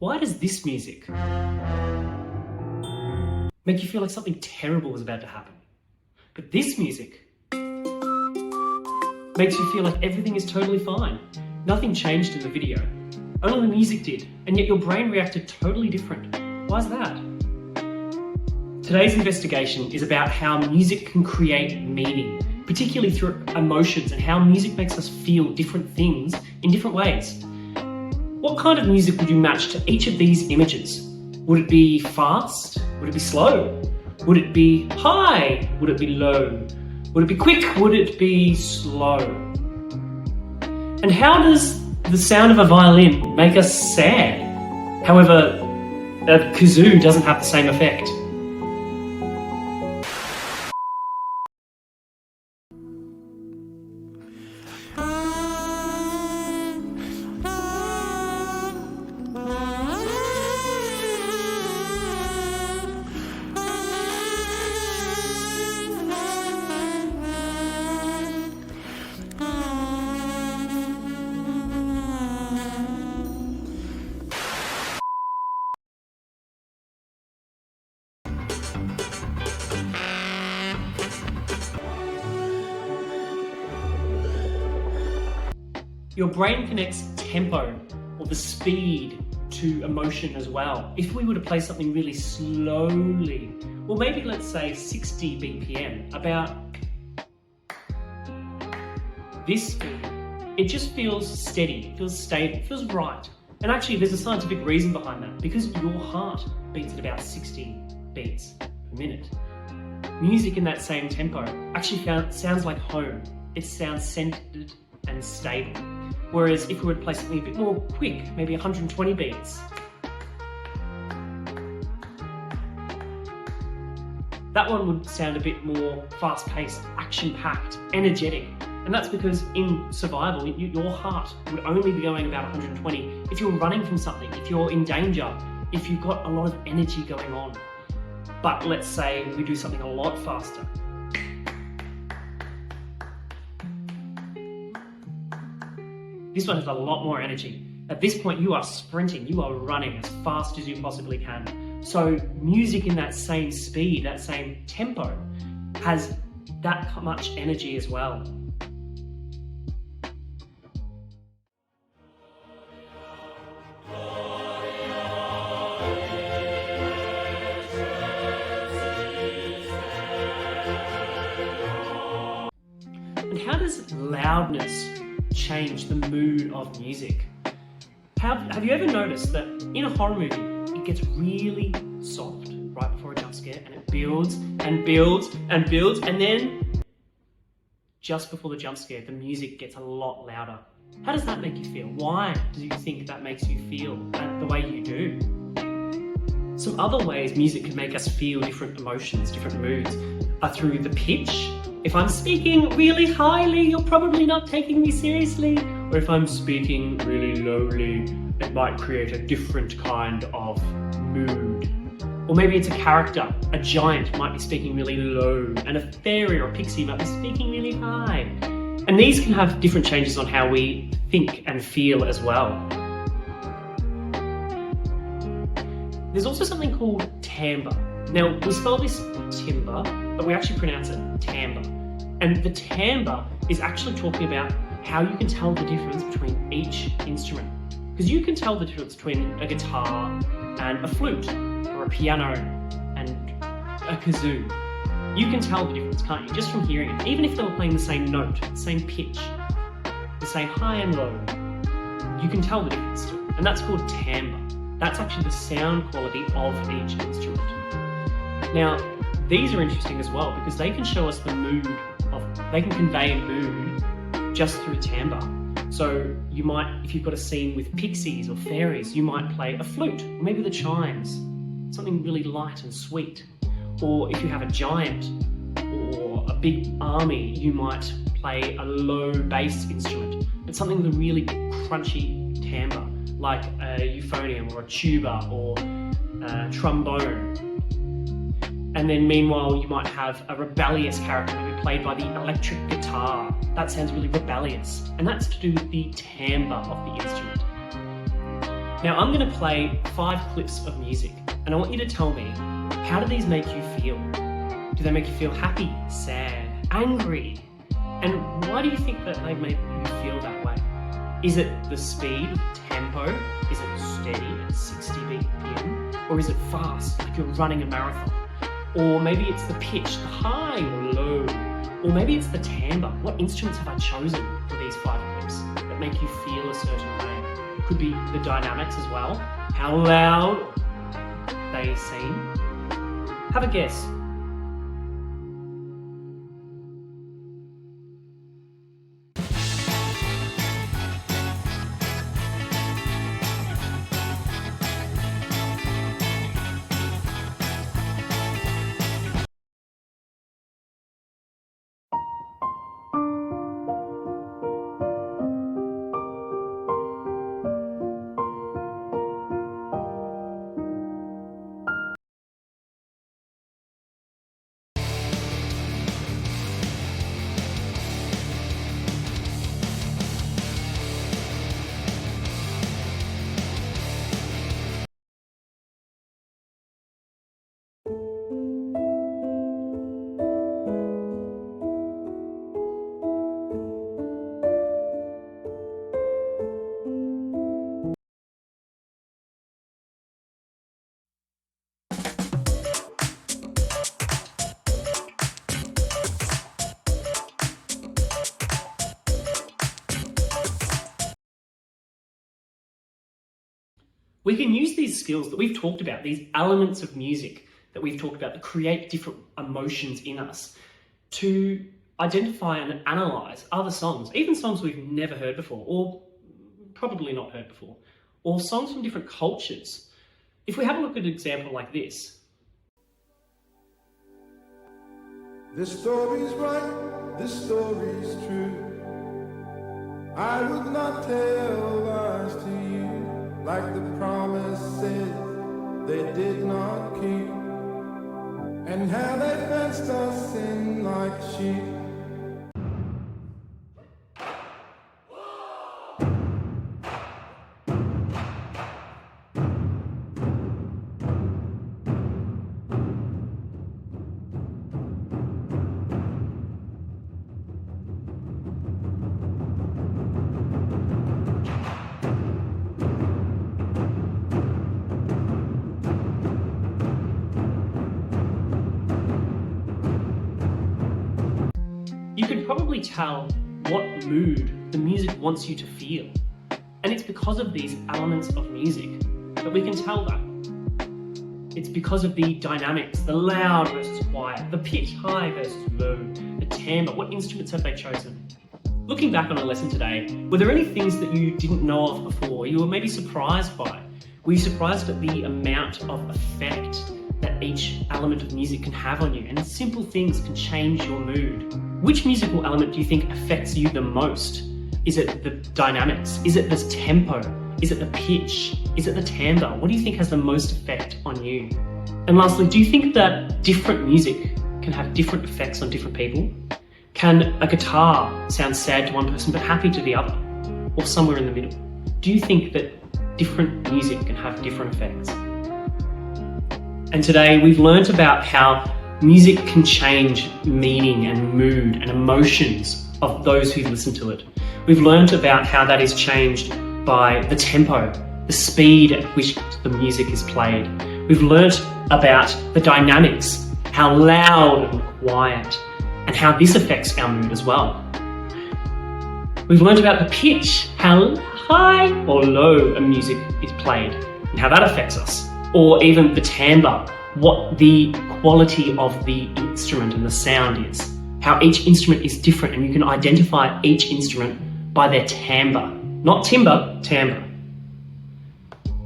why does this music make you feel like something terrible is about to happen? But this music makes you feel like everything is totally fine. Nothing changed in the video. Only the music did, and yet your brain reacted totally different. Why is that? Today's investigation is about how music can create meaning, particularly through emotions, and how music makes us feel different things in different ways. What kind of music would you match to each of these images? Would it be fast? Would it be slow? Would it be high? Would it be low? Would it be quick? Would it be slow? And how does the sound of a violin make us sad? However, a kazoo doesn't have the same effect. Your brain connects tempo, or the speed, to emotion as well. If we were to play something really slowly, well maybe let's say 60 BPM, about this speed, it just feels steady, it feels stable, it feels right. And actually there's a scientific reason behind that, because your heart beats at about 60 beats per minute. Music in that same tempo actually sounds like home. It sounds centered and stable. Whereas if we were to play something a bit more quick, maybe 120 beats, that one would sound a bit more fast-paced, action-packed, energetic. And that's because in survival, your heart would only be going about 120 if you're running from something, if you're in danger, if you've got a lot of energy going on. But let's say we do something a lot faster. This one has a lot more energy. At this point, you are sprinting, you are running as fast as you possibly can. So music in that same speed, that same tempo, has that much energy as well. And how does loudness change the mood of music? Have you ever noticed that in a horror movie, it gets really soft right before a jump scare, and it builds and builds and builds, and then just before the jump scare, the music gets a lot louder. How does that make you feel? Why do you think that makes you feel the way you do? Some other ways music can make us feel different emotions, different moods, are through the pitch. If I'm speaking really highly, you're probably not taking me seriously. Or if I'm speaking really lowly, it might create a different kind of mood. Or maybe it's a character. A giant might be speaking really low, and a fairy or a pixie might be speaking really high. And these can have different changes on how we think and feel as well. There's also something called timbre. Now, we spell this timbre, but we actually pronounce it timbre. And the timbre is actually talking about how you can tell the difference between each instrument. Because you can tell the difference between a guitar and a flute, or a piano and a kazoo. You can tell the difference, can't you? Just from hearing it. Even if they were playing the same note, the same pitch, the same high and low, you can tell the difference still. And that's called timbre. That's actually the sound quality of each instrument. Now, these are interesting as well because they can show us the mood they can convey a mood just through timbre. So you might, if you've got a scene with pixies or fairies, you might play a flute, or maybe the chimes, something really light and sweet. Or if you have a giant or a big army, you might play a low bass instrument. It's something with a really crunchy timbre, like a euphonium or a tuba or a trombone. And then meanwhile, you might have a rebellious character maybe played by the electric guitar. That sounds really rebellious. And that's to do with the timbre of the instrument. Now I'm going to play 5 clips of music, and I want you to tell me, how do these make you feel? Do they make you feel happy, sad, angry? And why do you think that they make you feel that way? Is it the speed, tempo? Is it steady at 60 BPM? Or is it fast, like you're running a marathon? Or maybe it's the pitch, the high or low? Or maybe it's the timbre. What instruments have I chosen for these 5 clips that make you feel a certain way? Could be the dynamics as well, how loud they seem. Have a guess. We can use these skills that we've talked about, these elements of music that we've talked about that create different emotions in us, to identify and analyse other songs, even songs we've never heard before, or probably not heard before, or songs from different cultures. If we have a look at an example like this. This story's right, this story's true. I would not tell lies to you, like the promises they did not keep, and how they fenced us in like sheep. You can probably tell what mood the music wants you to feel. And it's because of these elements of music that we can tell that. It's because of the dynamics, the loud versus quiet, the pitch, high versus low, the timbre, what instruments have they chosen? Looking back on our lesson today, were there any things that you didn't know of before, you were maybe surprised by? Were you surprised at the amount of effect that each element of music can have on you? And simple things can change your mood. Which musical element do you think affects you the most? Is it the dynamics? Is it the tempo? Is it the pitch? Is it the timbre? What do you think has the most effect on you? And lastly, do you think that different music can have different effects on different people? Can a guitar sound sad to one person but happy to the other? Or somewhere in the middle? Do you think that different music can have different effects? And today we've learnt about how music can change meaning and mood and emotions of those who listen to it. We've learnt about how that is changed by the tempo, the speed at which the music is played. We've learnt about the dynamics, how loud and quiet, and how this affects our mood as well. We've learnt about the pitch, how high or low a music is played, and how that affects us. Or even the timbre, what the quality of the instrument and the sound is. How each instrument is different, and you can identify each instrument by their timbre. Not timbre, timbre.